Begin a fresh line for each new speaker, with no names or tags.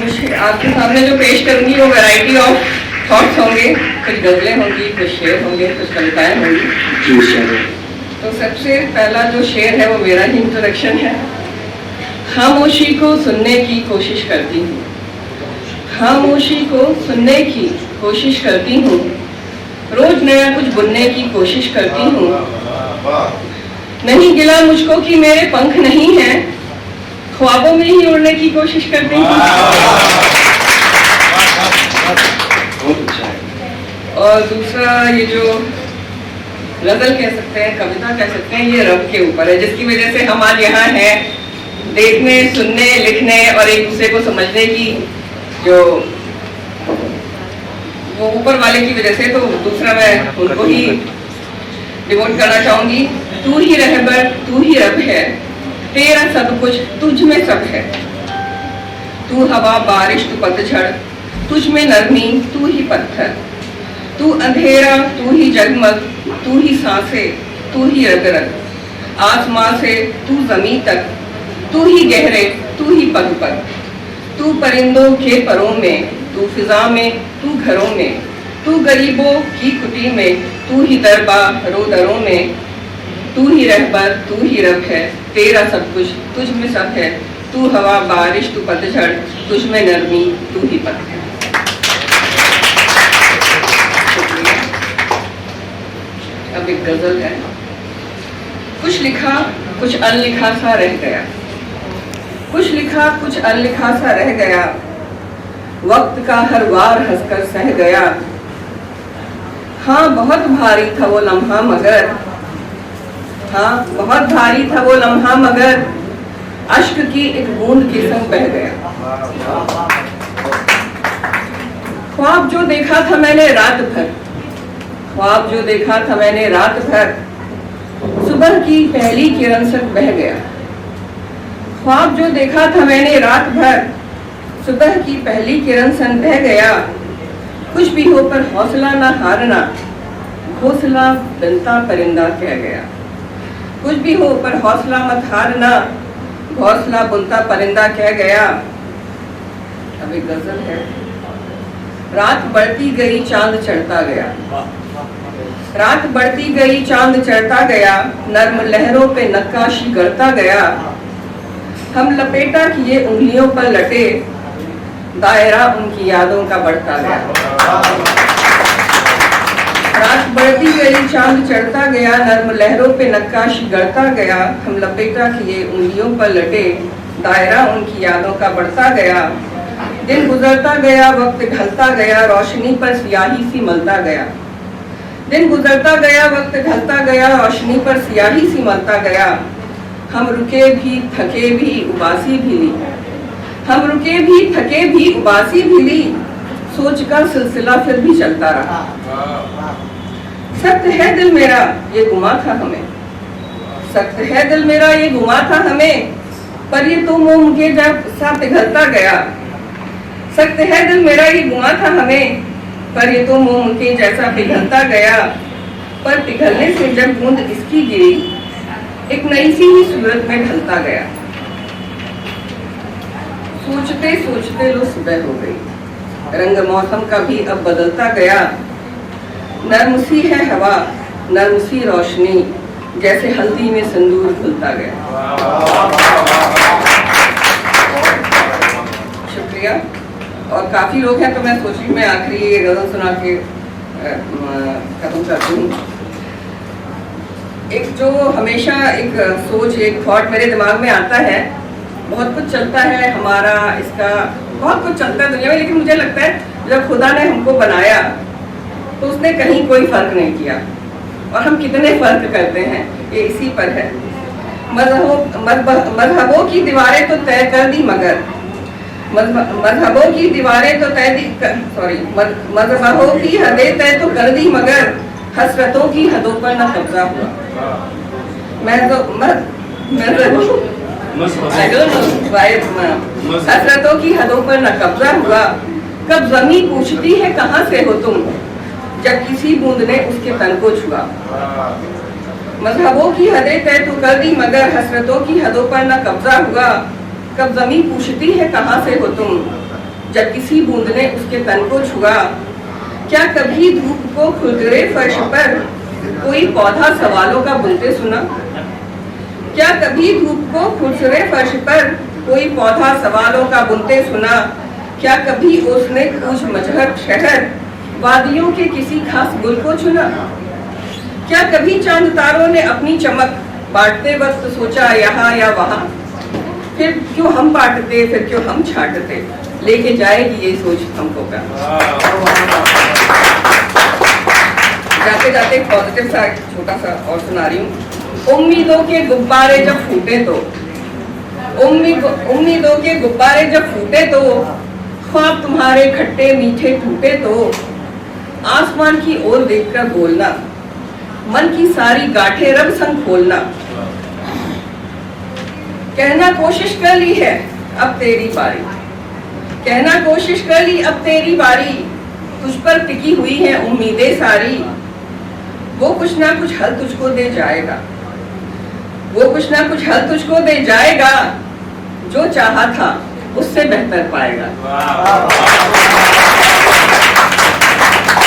आपके सामने जो पेश करूंगी वो वैरायटी ऑफ थॉट्स होंगे, कुछ गजलें होंगी, कुछ शेर होंगे, कुछ कविताएं होंगी। तो सबसे पहला जो शेर है वो मेरा ही इंट्रोडक्शन है। खामोशी को सुनने की कोशिश करती हूँ, खामोशी को सुनने की कोशिश करती हूँ, रोज नया कुछ बुनने की कोशिश करती हूँ। नहीं गिला मुझको कि मेरे पंख नहीं हैं, ख्वाबों में ही उड़ने की कोशिश करती हूँ। और दूसरा ये जो गजल कह सकते हैं, कविता कह सकते हैं, ये रब के ऊपर है, जिसकी वजह से हम आज यहाँ हैं, देखने, सुनने, लिखने और एक दूसरे को समझने की जो वो ऊपर वाले की वजह से। तो दूसरा मैं उनको ही डिवोट करना चाहूंगी। तू ही रहबर, तू ही रब है, तेरा सब कुछ तुझ में सब है। तू हवा, बारिश, तू पतझड़, तुझ में नरमी, तू ही पत्थर। तू अंधेरा, तू ही जगमग, तू ही सांसें, तू ही रग रग। आसमां से तू जमीन तक, तू ही गहरे, तू ही पग पग। तू परिंदों के परों में, तू फिजा में, तू घरों में, तू गरीबों की कुटी में, तू ही दरबारों दरों में। तू ही रहबर, तू ही रब है, तेरा सब कुछ तुझ में सब है। तू हवा, बारिश, तू पतझड़, तुझ में नरमी, तू ही पत्थर। अब एक गजल है। कुछ लिखा कुछ अनलिखा सा रह गया, कुछ लिखा कुछ अनलिखा सा रह गया, वक्त का हर वार हंसकर सह गया। हाँ बहुत भारी था वो लम्हा मगर, हाँ बहुत भारी था वो लम्हा मगर, अश्क की एक बूंद के संग बह गया। ख्वाब जो देखा था मैंने रात भर, ख्वाब जो देखा था मैंने रात भर, सुबह की पहली किरण से बह गया। ख्वाब जो देखा था मैंने रात भर, सुबह की पहली किरण से बह गया। कुछ भी हो पर हौसला ना हारना, घोंसला बनता परिंदा कह गया। कुछ भी हो पर हौसला मत हारना, घोंसला बुनता परिंदा कह गया। अब एक गजल है। रात बढ़ती गई चांद चढ़ता गया, रात बढ़ती गई चांद चढ़ता गया, नर्म लहरों पे नक्काशी करता गया। हम लपेटा किए उंगलियों पर लटे, दायरा उनकी यादों का बढ़ता गया। रात बढ़ती गई चांद चढ़ता गया, नर्म लहरों पे नक्काशी करता गया। हम लपेटा किए उंगलियों पर लटे, दायरा उनकी यादों का बढ़ता गया। दिन गुजरता गया, वक्त ढलता गया, रोशनी पर स्याही सी मलता गया। दिन गुजरता गया, वक्त ढलता गया, रोशनी पर स्याही सी मलता गया। हम रुके भी थके भी उबासी भी ली, हम रुके भी थके भी उबासी भी ली, सोच का सिलसिला फिर भी चलता रहा। सख्त है दिल मेरा ये गुमा था हमें, सख्त है दिल मेरा ये गुमा था हमें, पर ये तो मोम के जब सा पिघलता गया। सख्त है दिल मेरा ये गुमा था हमें, पर ये तो मोम के जैसा पिघलता गया। पर पिघलने से जब बूंद इसकी गिरी, एक नई सी ही सूरत में ढलता गया। सोचते सोचते लो सुबह हो गई, रंग मौसम का भी अब बदलता गया। नर्म सी है हवा, नर्म सी रोशनी, जैसे हल्दी में सिंदूर घुलता गया। शुक्रिया। और काफी लोग हैं तो मैं सोच रही मैं आखिरी ये गजल सुना के खत्म करती हूँ। एक जो हमेशा एक सोच, एक थॉट मेरे दिमाग में आता है, बहुत कुछ चलता है हमारा, इसका बहुत कुछ चलता है दुनिया में, लेकिन मुझे लगता है जब खुदा ने हमको बनाया तो उसने कहीं कोई फर्क नहीं किया, और हम कितने फर्क करते हैं ये इसी पर है। मजहबों की दीवारें तो तय कर दी मगर, मजहबों की दीवारें तो तय दी, सॉरी मजहबों की हदें तय तो कर दी मगर, हसरतों की हदों पर न कब्जा हुआ। हसरतों की हदों पर न कब्जा हुआ। कब ज़मीं पूछती है कहाँ से हो तुम, जब किसी बूंद ने उसके तन को छुआ। मजहबों की हदें तय तो कर दी मगर, हसरतों की हदों पर न कब्जा हुआ। कब ज़मीं पूछती है कहाँ से हो तुम, जब किसी बूंद ने उसके तन को छुआ। क्या कभी धूप को खुरदरे फर्श पर कोई पौधा सवालों का बुनते सुना? क्या कभी धूप को खुरदरे फर्श पर कोई पौधा सवालों का बुनते सुना? क्या कभी उसने कुछ मजहर शहर वादियों के किसी खास गुल को चुना? क्या कभी चांद तारों ने अपनी चमक बांटते वक्त सोचा यहाँ या वहाँ? फिर क्यों हम बांटते, फिर क्यों हम छांटते, लेके जाएगी ये सोच हमको का। जाते जाते पॉजिटिव सा छोटा सा और सुना रही हूँ। उम्मीदों के गुब्बारे जब फूटे तो, उम्मीदों के गुब्बारे जब फूटे तो, ख्वाब तुम्हारे खट्टे मीठे टूटे तो, आसमान की ओर देखकर बोलना, मन की सारी गांठें रब संग खोलना। कहना कोशिश कर ली है अब तेरी बारी, कहना कोशिश कर ली अब तेरी बारी, तुझ पर टिकी हुई है उम्मीदें सारी। वो कुछ ना कुछ हल तुझको दे जाएगा, वो कुछ ना कुछ हल तुझको दे जाएगा, जो चाहा था उससे बेहतर पाएगा।